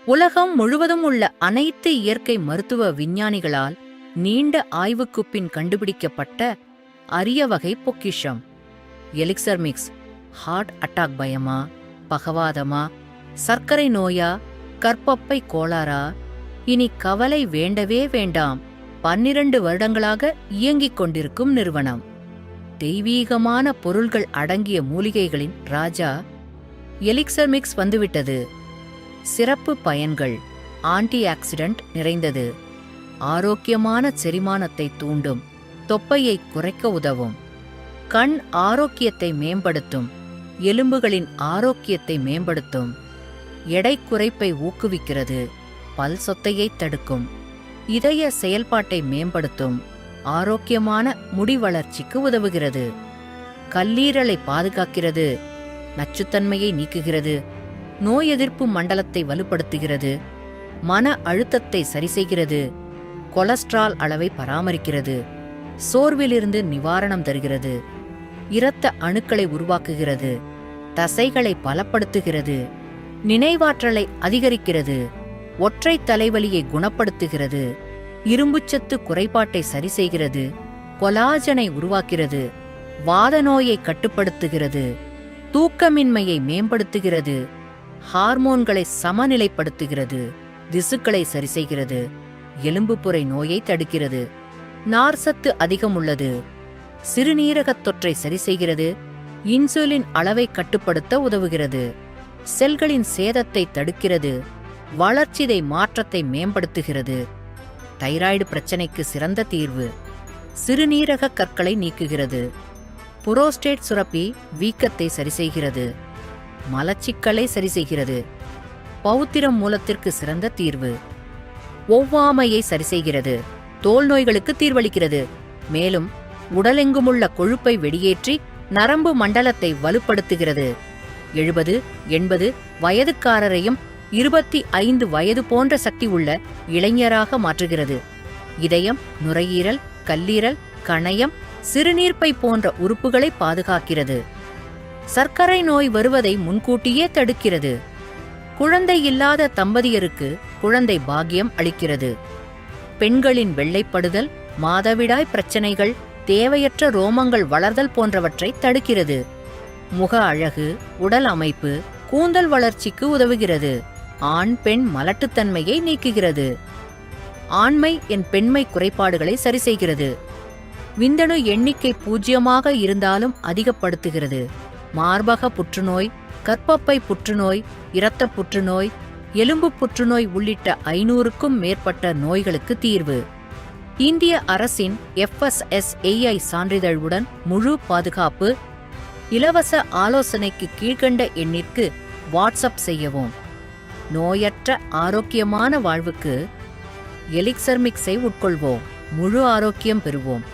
உலகம் முழுவதும் உள்ள அனைத்து இயற்கை மருத்துவ விஞ்ஞானிகளால் நீண்ட ஆய்வுக்கு பின் கண்டுபிடிக்கப்பட்ட அரிய வகை பொக்கிஷம் எலிக்சர் மிக்ஸ். ஹார்ட் அட்டாக் பயமா, பகவாதமா, சர்க்கரை நோயா, கர்ப்பப்பை கோளாறா? இனி கவலை வேண்டவே வேண்டாம். 12 வருடங்களாக இயங்கிக் கொண்டிருக்கும் நிறுவனம். தெய்வீகமான பொருள்கள் அடங்கிய மூலிகைகளின் ராஜா எலிக்சர் மிக்ஸ் வந்துவிட்டது. சிறப்பு பயன்கள்: ஆன்டி ஆக்சிடென்ட் நிறைந்தது, ஆரோக்கியமான செரிமானத்தை தூண்டும், தொப்பையை குறைக்க உதவும், கண் ஆரோக்கியத்தை மேம்படுத்தும், எலும்புகளின் ஆரோக்கியத்தை மேம்படுத்தும், எடை குறைப்பை ஊக்குவிக்கிறது, பல் சொத்தையை தடுக்கும், இதய செயல்பாட்டை மேம்படுத்தும், ஆரோக்கியமான முடி வளர்ச்சிக்கு உதவுகிறது, கல்லீரலை பாதுகாக்கிறது, நச்சுத்தன்மையை நீக்குகிறது, நோய் எதிர்ப்பு மண்டலத்தை வலுப்படுத்துகிறது, மன அழுத்தத்தை சரிசெய்கிறது, கொலஸ்ட்ரால் அளவை பராமரிக்கிறது, சோர்விலிருந்து நிவாரணம் தருகிறது, இரத்த அணுக்களை உருவாக்குகிறது, தசைகளை பலப்படுத்துகிறது, நினைவாற்றலை அதிகரிக்கிறது, ஒற்றை தலைவலியை குணப்படுத்துகிறது, இரும்புச்சத்து குறைபாட்டை சரிசெய்கிறது, கொலாஜனை உருவாக்கிறது, வாத நோயை கட்டுப்படுத்துகிறது, தூக்கமின்மையை மேம்படுத்துகிறது, ஹார்மோன்களை சமநிலைப்படுத்துகிறது, திசுக்களை சரிசெய்கிறது, எலும்புப்புரை நோயை தடுக்கிறது, நார்சத்து அதிகம் உள்ளது, சிறுநீரகத் தொற்றை சரிசெய்கிறது, இன்சுலின் அளவை கட்டுப்படுத்த உதவுகிறது, செல்களின் சேதத்தை தடுக்கிறது, வளர்ச்சிதை மாற்றத்தை மேம்படுத்துகிறது, தைராய்டு பிரச்சனைக்கு சிறந்த தீர்வு, சிறுநீரக கற்களை நீக்குகிறது, புரோஸ்டேட் சுரப்பி வீக்கத்தை சரிசெய்கிறது, மலச்சிக்கலை சரிசெய்கிறது, பௌத்திரம் மூலத்திற்கு சிறந்த தீர்வு, ஒவ்வாமையை சரிசெய்கிறது, தோல் நோய்களுக்கு தீர்வளிக்கிறது, மேலும் உடலெங்குமுள்ள கொழுப்பை வெளியேற்றி நரம்பு மண்டலத்தை வலுப்படுத்துகிறது. 70-80 வயதுக்காரரையும் 25 வயது போன்ற சக்தி உள்ள இளைஞராக மாற்றுகிறது. இதயம், நுரையீரல், கல்லீரல், கணையம், சிறுநீர்ப்பை போன்ற உறுப்புகளை பாதுகாக்கிறது. சர்க்கரை நோய் வருவதை முன்கூட்டியே தடுக்கிறது. குழந்தை இல்லாத தம்பதியருக்கு குழந்தை பாக்கியம் அளிக்கிறது. பெண்களின் வெள்ளைப்படுதல், மாதவிடாய் பிரச்சனைகள், தேவையற்ற ரோமங்கள் வளர்தல் போன்றவற்றை தடுக்கிறது. முக அழகு, உடல் அமைப்பு, கூந்தல் வளர்ச்சிக்கு உதவுகிறது. ஆண் பெண் மலட்டுத்தன்மையை நீக்குகிறது. ஆண்மை என் பெண்மை குறைபாடுகளை சரிசெய்கிறது. விந்தணு எண்ணிக்கை 0 இருந்தாலும் அதிகப்படுத்துகிறது. மார்பக புற்றுநோய், கர்ப்பப்பை புற்றுநோய், இரத்த புற்றுநோய், எலும்பு புற்றுநோய் உள்ளிட்ட 500க்கும் மேற்பட்ட நோய்களுக்கு தீர்வு. இந்திய அரசின் FSSAI சான்றிதழுடன் முழு பாதுகாப்பு. இலவச ஆலோசனைக்கு கீழ்கண்ட எண்ணிற்கு வாட்ஸ்அப் செய்யவும். நோயற்ற ஆரோக்கியமான வாழ்வுக்கு எலிக்சர் மிக்ஸை உட்கொள்வோம். முழு ஆரோக்கியம் பெறுவோம்.